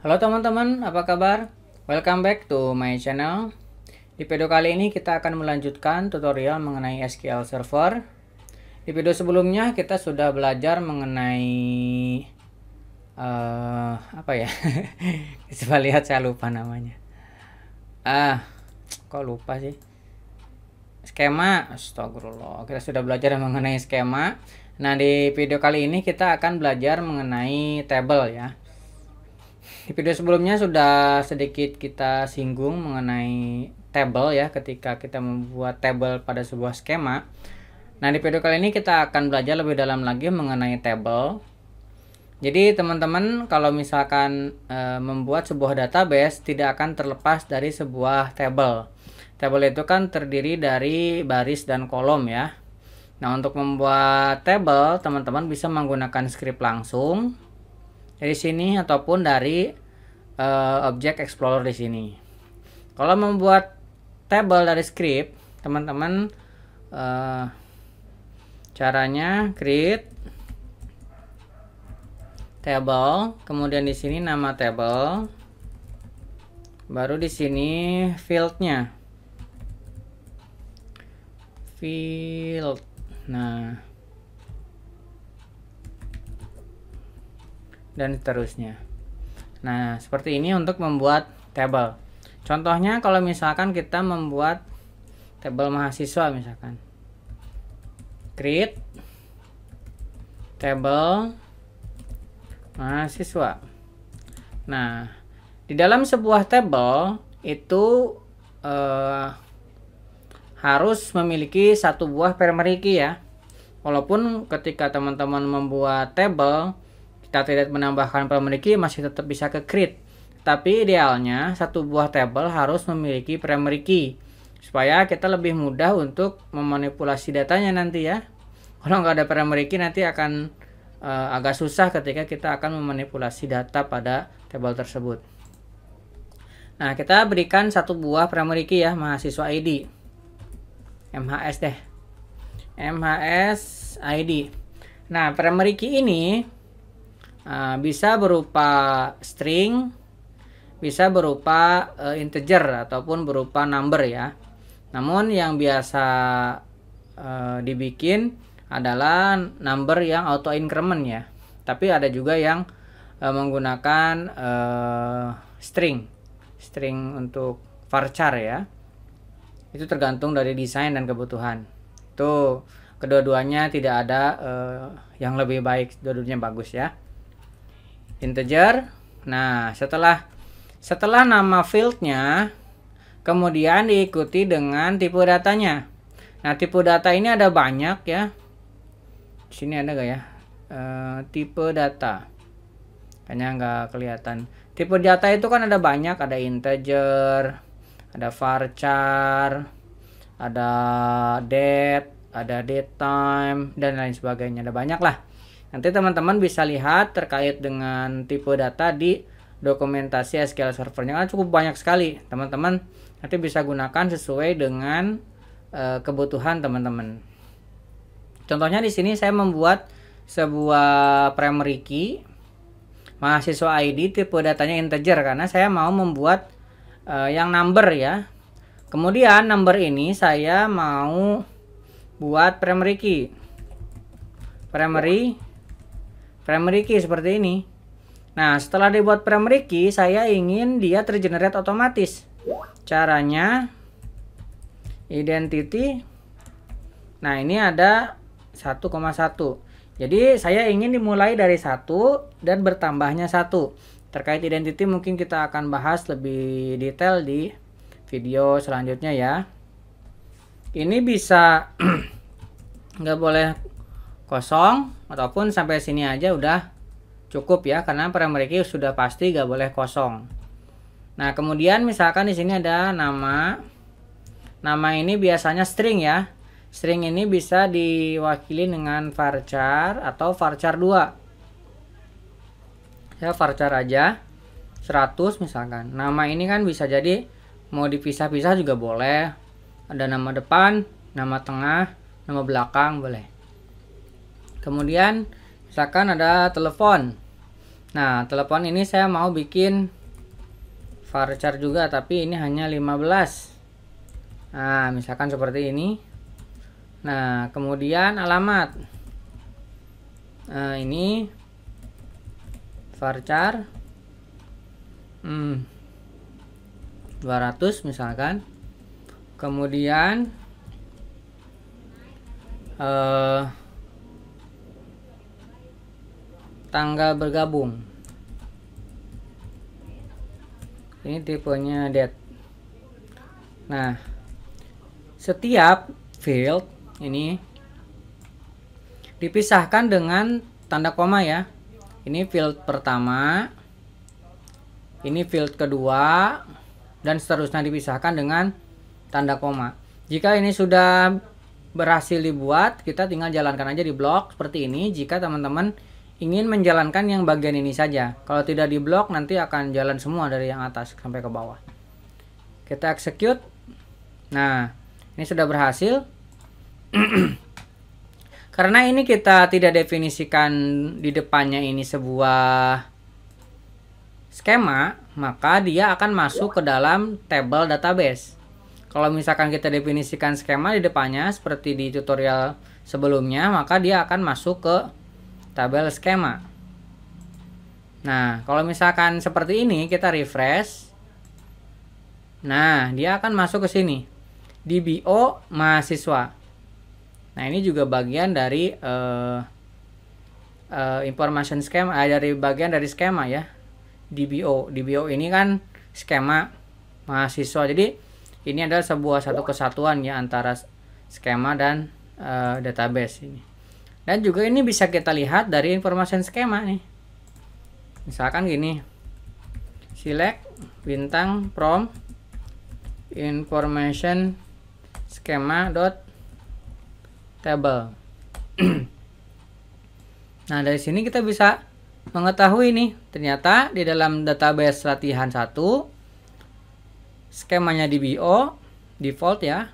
Halo teman-teman, apa kabar? Welcome back to my channel. Di video kali ini kita akan melanjutkan tutorial mengenai SQL Server. Di video sebelumnya kita sudah belajar mengenai apa ya? Coba lihat, saya lupa namanya. Kok lupa sih? Skema, astagfirullah. Kita sudah belajar mengenai skema. Nah, di video kali ini kita akan belajar mengenai table ya. Di video sebelumnya sudah sedikit kita singgung mengenai table ya, ketika kita membuat table pada sebuah skema. Nah, di video kali ini kita akan belajar lebih dalam lagi mengenai table. Jadi teman-teman, kalau misalkan membuat sebuah database tidak akan terlepas dari sebuah table. Table itu kan terdiri dari baris dan kolom ya. Nah, untuk membuat table teman-teman bisa menggunakan script langsung dari sini ataupun dari Object Explorer di sini. Kalau membuat table dari script, teman-teman caranya create table, kemudian di sini nama table, baru di sini fieldnya, field. Nah, dan seterusnya. Nah, seperti ini untuk membuat table. Contohnya kalau misalkan kita membuat table mahasiswa misalkan. Create table mahasiswa. Nah, di dalam sebuah table itu harus memiliki satu buah primary key ya. Walaupun ketika teman-teman membuat table kita tidak menambahkan primary key, masih tetap bisa ke create. Tapi idealnya satu buah table harus memiliki primary key supaya kita lebih mudah untuk memanipulasi datanya nanti ya. Kalau nggak ada primary key nanti akan agak susah ketika kita akan memanipulasi data pada table tersebut. Nah, kita berikan satu buah primary key ya, mahasiswa ID. MHS deh. MHS ID. Nah, primary key ini bisa berupa string, bisa berupa integer ataupun berupa number ya. Namun yang biasa dibikin adalah number yang auto increment ya. Tapi ada juga yang menggunakan string untuk varchar ya. Itu tergantung dari desain dan kebutuhan. Itu kedua-duanya tidak ada yang lebih baik, dua-duanya bagus ya. Integer. Nah, setelah nama fieldnya kemudian diikuti dengan tipe datanya. Nah, tipe data ini ada banyak ya. Di sini ada gak ya? Tipe data. Kayaknya nggak kelihatan. Tipe data itu kan ada banyak, ada integer, ada varchar, ada date, ada datetime, dan lain sebagainya. Ada banyak lah. Nanti teman-teman bisa lihat terkait dengan tipe data di dokumentasi SQL Server-nya, kan cukup banyak sekali. Teman-teman nanti bisa gunakan sesuai dengan kebutuhan teman-teman. Contohnya di sini saya membuat sebuah primary key mahasiswa ID, tipe datanya integer karena saya mau membuat yang number ya. Kemudian number ini saya mau buat primary key. Primary key seperti ini. Nah, setelah dibuat primary key, saya ingin dia tergenerate otomatis. Caranya identity. Nah, ini ada 1,1. Jadi saya ingin dimulai dari 1 dan bertambahnya 1. Terkait identity mungkin kita akan bahas lebih detail di video selanjutnya ya. Ini bisa nggak boleh kosong ataupun sampai sini aja udah cukup ya, karena primary key sudah pasti nggak boleh kosong. Nah, kemudian misalkan di sini ada nama. Nama ini biasanya string ya. String ini bisa diwakili dengan varchar atau varchar 2. Saya varchar aja 100 misalkan. Nama ini kan bisa jadi mau dipisah-pisah juga boleh. Ada nama depan, nama tengah, nama belakang boleh. Kemudian misalkan ada telepon. Nah, telepon ini saya mau bikin varchar juga, tapi ini hanya 15. Nah, misalkan seperti ini. Nah, kemudian alamat. Nah, ini varchar 200 misalkan. Kemudian tanggal bergabung, ini tipenya date. Nah, setiap field ini dipisahkan dengan tanda koma ya. Ini field pertama, ini field kedua, dan seterusnya dipisahkan dengan tanda koma. Jika ini sudah berhasil dibuat, kita tinggal jalankan aja di blok seperti ini. Jika teman-teman ingin menjalankan yang bagian ini saja, kalau tidak di blok nanti akan jalan semua dari yang atas sampai ke bawah. Kita execute. Nah, ini sudah berhasil. Karena ini kita tidak definisikan di depannya ini sebuah skema, maka dia akan masuk ke dalam table database. Kalau misalkan kita definisikan skema di depannya seperti di tutorial sebelumnya, maka dia akan masuk ke tabel skema. Nah, kalau misalkan seperti ini kita refresh, nah dia akan masuk ke sini, DBO mahasiswa. Nah, ini juga bagian dari information schema, dari bagian dari skema ya. DBO ini kan skema mahasiswa. Jadi ini adalah satu kesatuan ya antara skema dan database ini. Dan juga ini bisa kita lihat dari information skema nih. Misalkan gini, select bintang from information schema dot table. Nah, dari sini kita bisa mengetahui nih, ternyata di dalam database latihan 1 skemanya DBO default ya,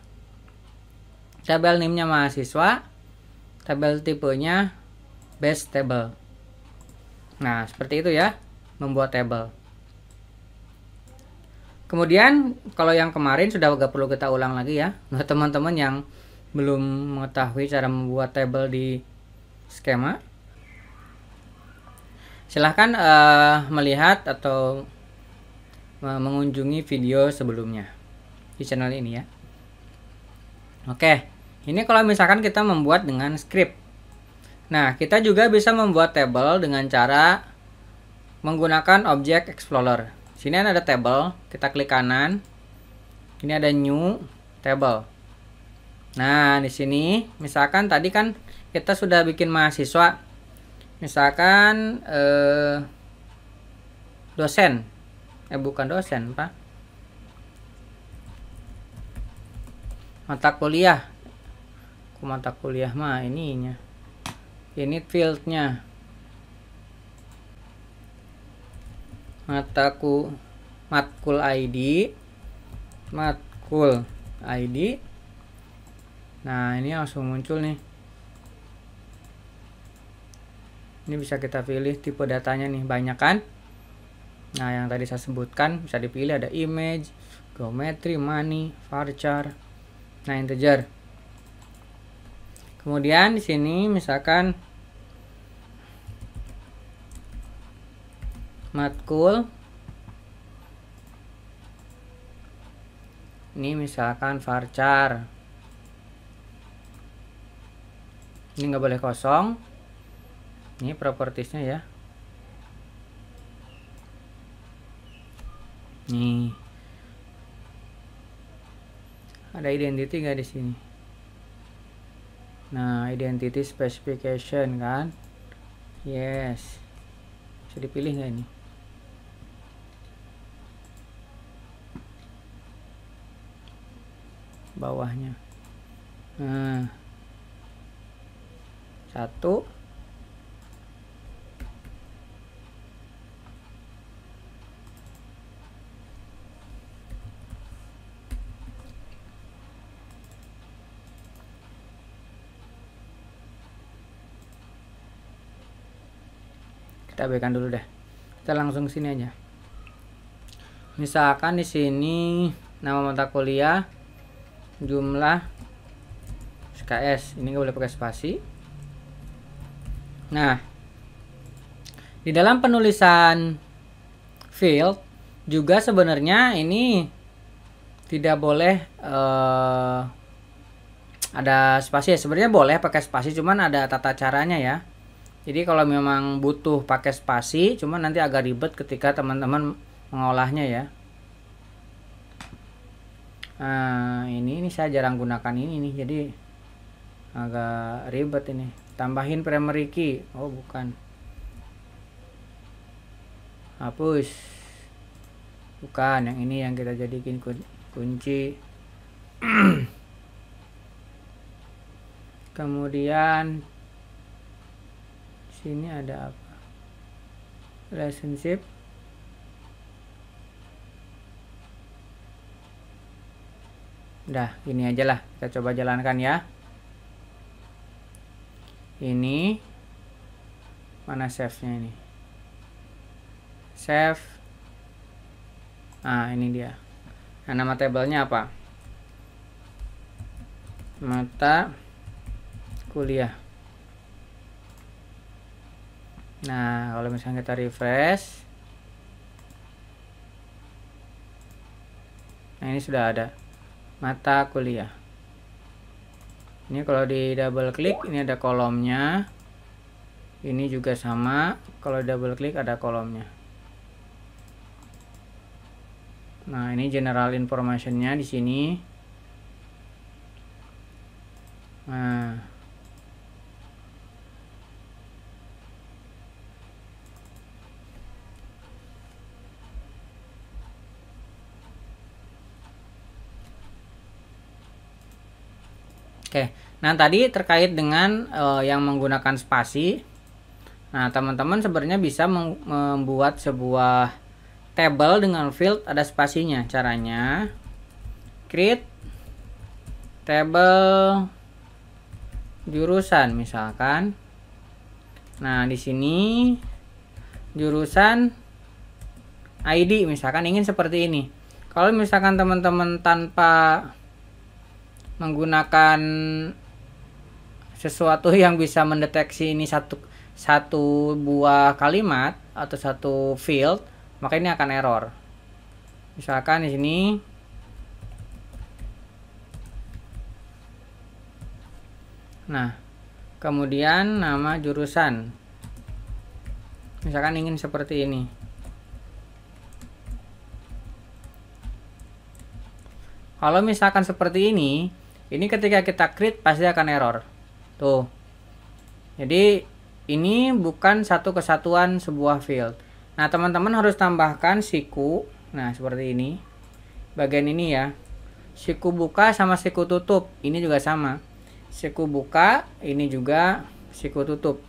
tabel name-nya mahasiswa, tabel tipenya base table. Nah, seperti itu ya, membuat tabel. Kemudian kalau yang kemarin sudah gak perlu kita ulang lagi ya. Nah, teman-teman yang belum mengetahui cara membuat tabel di skema, silahkan melihat atau mengunjungi video sebelumnya di channel ini ya. Oke, ini kalau misalkan kita membuat dengan script. Nah, kita juga bisa membuat table dengan cara menggunakan objek explorer. Sini ada table, kita klik kanan. Ini ada new table. Nah, di sini misalkan tadi kan kita sudah bikin mahasiswa. Misalkan dosen. Bukan dosen, Pak. Mata kuliah. Mata kuliah mah ininya. Ini fieldnya. Matkul ID. Matkul ID. Nah, ini langsung muncul nih. Ini bisa kita pilih tipe datanya nih, banyak kan? Nah, yang tadi saya sebutkan bisa dipilih, ada image, geometry, money, varchar, nah integer. Kemudian di sini misalkan matkul, ini misalkan varchar, ini nggak boleh kosong. Ini propertiesnya ya. Nih, ada identity nggak di sini? Nah, identity specification kan? Yes. Bisa dipilih nggak ini? Bawahnya. Nah, 1. Kita abaikan dulu deh. Kita langsung sini aja. Misalkan di sini nama mata kuliah, jumlah SKS. Ini nggak boleh pakai spasi. Nah, di dalam penulisan field juga sebenarnya ini tidak boleh ada spasi ya. Sebenarnya boleh pakai spasi, cuman ada tata caranya ya. Jadi kalau memang butuh pakai spasi, cuman nanti agak ribet ketika teman-teman mengolahnya ya. Nah, ini saya jarang gunakan ini nih, jadi agak ribet ini. Tambahin primary key. Oh, bukan. Hapus. Bukan, yang ini yang kita jadikan kunci. Kemudian sini ada apa? Relationship. Udah, ini aja lah. Kita coba jalankan ya. Ini mana save-nya ini? Save. Nah, ini dia. Nah, nama tabelnya apa? Mata kuliah. Nah, kalau misalnya kita refresh, nah ini sudah ada mata kuliah. Ini kalau di double klik, ini ada kolomnya. Ini juga sama, kalau double klik ada kolomnya. Nah, ini general information-nya di sini. Nah, oke, nah tadi terkait dengan yang menggunakan spasi. Nah, teman-teman sebenarnya bisa membuat sebuah table dengan field ada spasinya. Caranya, create table jurusan misalkan. Nah, di sini jurusan ID misalkan ingin seperti ini. Kalau misalkan teman-teman tanpa menggunakan sesuatu yang bisa mendeteksi ini satu buah kalimat atau satu field, maka ini akan error. Misalkan di sini nah, kemudian nama jurusan. Misalkan ingin seperti ini. Kalau misalkan seperti ini ketika kita create pasti akan error. Tuh. Jadi ini bukan satu kesatuan sebuah field. Nah, teman-teman harus tambahkan siku. Nah, seperti ini. Bagian ini ya. Siku buka sama siku tutup. Ini juga sama. Siku buka, ini juga siku tutup.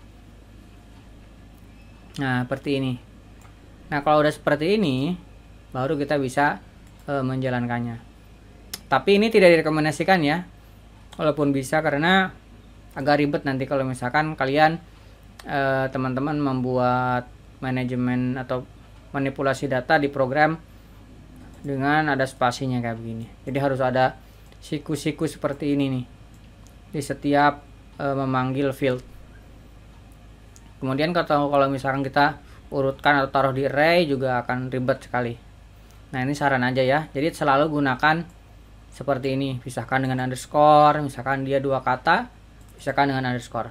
Nah, seperti ini. Nah, kalau udah seperti ini, baru kita bisa menjalankannya. Tapi ini tidak direkomendasikan ya. Walaupun bisa, karena agak ribet nanti kalau misalkan kalian teman-teman membuat manajemen atau manipulasi data di program dengan ada spasinya kayak begini. Jadi harus ada siku-siku seperti ini nih di setiap memanggil field. Kemudian kalau misalkan kita urutkan atau taruh di array juga akan ribet sekali. Nah, ini saran aja ya. Jadi selalu gunakan seperti ini, pisahkan dengan underscore. Misalkan dia 2 kata, pisahkan dengan underscore.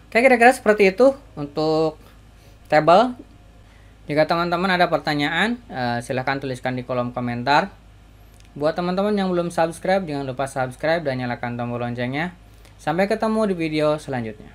Oke, kira-kira seperti itu untuk table. Jika teman-teman ada pertanyaan, silahkan tuliskan di kolom komentar. Buat teman-teman yang belum subscribe, jangan lupa subscribe dan nyalakan tombol loncengnya. Sampai ketemu di video selanjutnya.